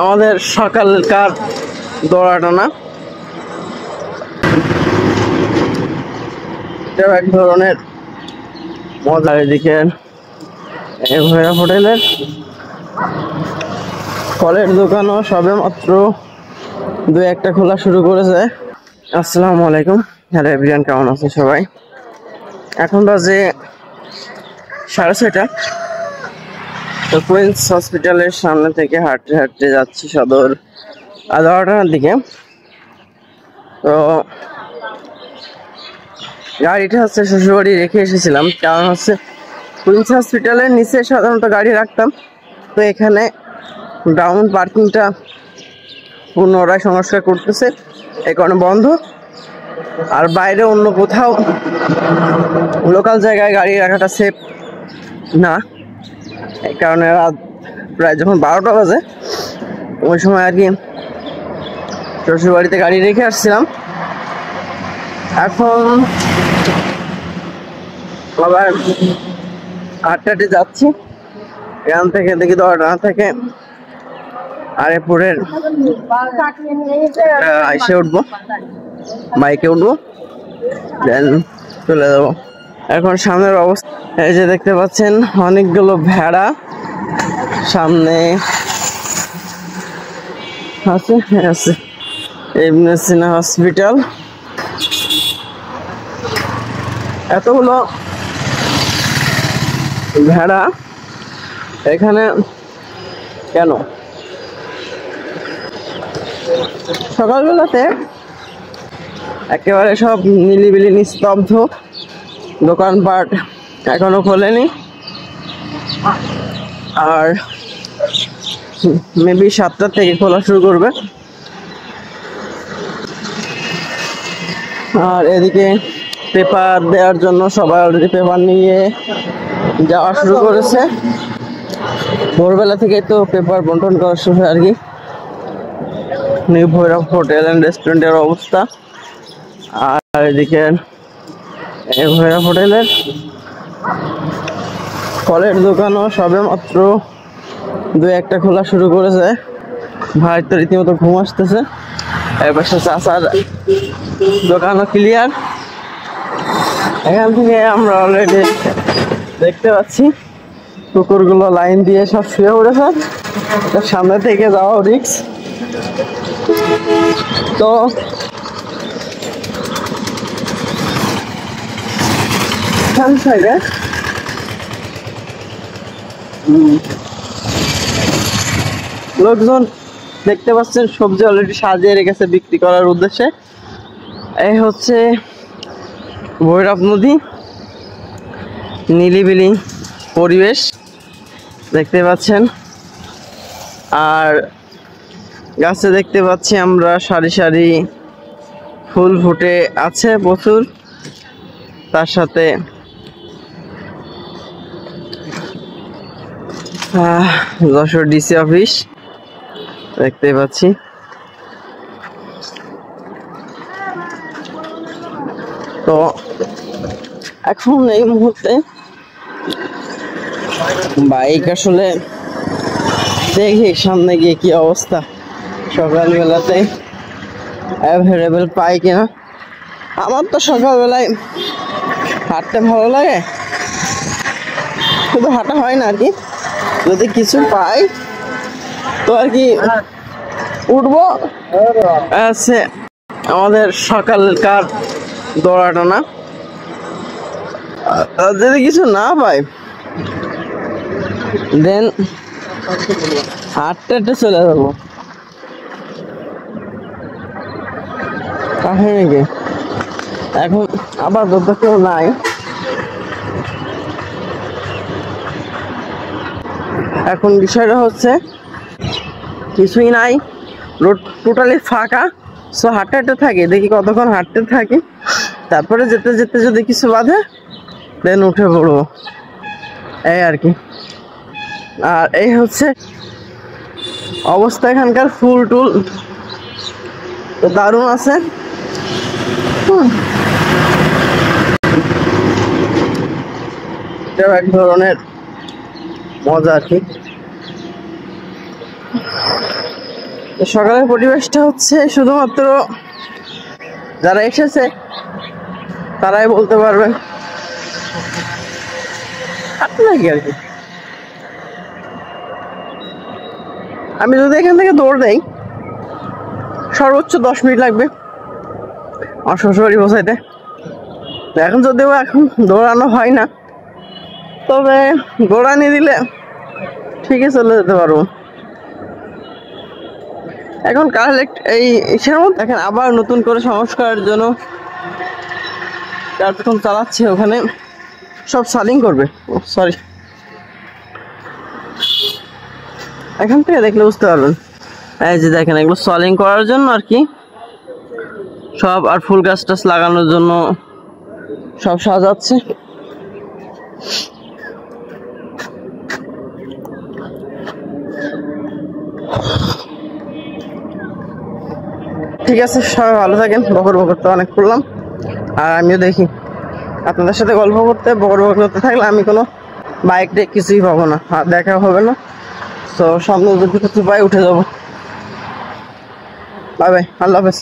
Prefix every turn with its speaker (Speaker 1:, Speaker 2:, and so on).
Speaker 1: আমাদের সকালকার দৌড়াটানা এটাও এক ধরনের মজার। এদিকে ভৈরব হোটেলের ফলের দোকানও সবে মাত্র দু একটা খোলা শুরু করেছে। আসসালামু আলাইকুম, হ্যালো এভরিওয়ান, কেমন আছে সবাই? এখন বাজে 6:30। তো কুইন্স হসপিটালের সামনে থেকে হাঁটতে হাঁটতে যাচ্ছি সদর 11টার দিকে। তো গাড়িটা হচ্ছে শ্বশুরবাড়ি রেখে এসেছিলাম, কারণ হচ্ছে কুইন্স হসপিটালের নিচে সাধারণত গাড়ি রাখতাম। তো এখানে ডাউন পার্কিংটা পুনরায় সংস্কার করতেছে, এই কারণে বন্ধ। আর বাইরে অন্য কোথাও লোকাল জায়গায় গাড়ি রাখাটা সেফ না, এই কারণে রাত প্রায় যখন 12টা বাজে ওই সময় আর কি শ্বশুরবাড়িতে গাড়ি রেখে আসছিলাম। এখন আবার হাঁটতে যাচ্ছি এখান থেকে, দেখি 10টা থেকে আরেপুরের এসে উঠবো, বাইকে উঠবো, দেন চলে যাবো। এখন সামনের অবস্থা এই যে দেখতে পাচ্ছেন, অনেকগুলো ভেড়া সামনে আছে আছে ইবনে সিনা হসপিটাল। এতগুলো ভেড়া এখানে কেন? সকালবেলাতে একেবারে সব নিলিবিলি নিস্তব্ধ, দোকানপাট এখনো খোলেনি, আর মেবি 7টা থেকে খোলা শুরু করবে। আর এদিকে পেপার দেওয়ার জন্য সবাই অলরেডি পেপার নিয়ে যাওয়া শুরু করেছে। ভোরবেলা থেকে তো পেপার বন্টন করা শুরু হয় আর কি। নিউ ভৈরব হোটেল অ্যান্ড রেস্টুরেন্টের অবস্থা। আর এদিকে ভৈরব হোটেলের ফলের দোকানও সবে মাত্র দু একটা খোলা শুরু করেছে। ভাই তো রীতিমতো ঘুম আসতেছে। এর পাশে চাচার দোকানও ক্লিয়ার। এখান থেকে আমরা অলরেডি দেখতে পাচ্ছি কুকুরগুলো লাইন দিয়ে সব শুয়ে পড়েছে, সামনে থেকে যাওয়া রিস্ক। তো লোকজন দেখতে পাচ্ছেন সবজি অলরেডি সাজিয়ে রেখেছে বিক্রি করার উদ্দেশ্যে। এই হচ্ছে ভৈরব নদী, নিলিবিলি পরিবেশ দেখতে পাচ্ছেন। আর গাছে দেখতে পাচ্ছি আমরা সারি সারি ফুল ফুটে আছে প্রচুর। তার সাথে যশোর ডিসি অফিস দেখতে পাচ্ছি। তো এখন এই মুহূর্তে বাইক আসলে দেখি সামনে গিয়ে কি অবস্থা, সকালবেলাতে অ্যাভেলেবেল পাই কিনা। আমার তো সকালবেলায় হাঁটতে ভালো লাগে, শুধু হাঁটা হয় না আর কি, যদি কিছু পাই তো আর কি উঠবো। আছে আমাদের সকালকার দৌড়াটানা। যদি কিছু না পাই দেন হাঁটতে চলে যাবো। কাছে নাকি এখন আবার যত কেউ নাই, এখন বিষয়টা হচ্ছে কিছুই নাই, রোড টোটালি ফাঁকা। সো হাঁটতে হাঁটতে থাকি, দেখি কতক্ষণ হাঁটতে থাকি, তারপরে যেতে যেতে যদি কিছু বাঁধে দেন উঠে পড়বো, এই আর কি। আর এই হচ্ছে অবস্থা এখানকার। ফুল টুল তো দারুণ আছে। এটাও এক ধরনের মজা আর কি। সকালের পরিবেশটা হচ্ছে শুধুমাত্র যারা এসেছে তারাই বলতে পারবেন, নাকি আর কি। আমি যদি এখান থেকে দৌড় দেই সর্বোচ্চ 10 মিনিট লাগবে আমার শ্বশুরবাড়ি পৌঁছাইতে। এখন যদিও এখন দৌড়ানো হয় না, তবে দৌড়ানি দিলে ঠিকই চলে যেতে পারবো। এখন কালেক্ট এই ইসের মধ্যে দেখেন আবার নতুন করে সংস্কারের জন্য কার্যক্রম চালাচ্ছে, ওখানে সব সালিং করবে। সরি, এখান থেকে দেখলে বুঝতে পারবেন। এই যে দেখেন এগুলো সলিং করার জন্য আর কি সব, আর ফুল গাছ টাছ লাগানোর জন্য সব সাজাচ্ছে। ঠিক আছে, সবাই ভালো থাকেন। বকর বকর তো অনেক করলাম, আর আমিও দেখি আপনাদের সাথে গল্প করতে বকর বকর করতে থাকলে আমি কোনো বাইক টেক কিছুই পাবো না, আর দেখা হবে না। তো সামনে যদি কিছু পাই উঠে যাবো। বাই বাই, আল্লাহ হাফেজ।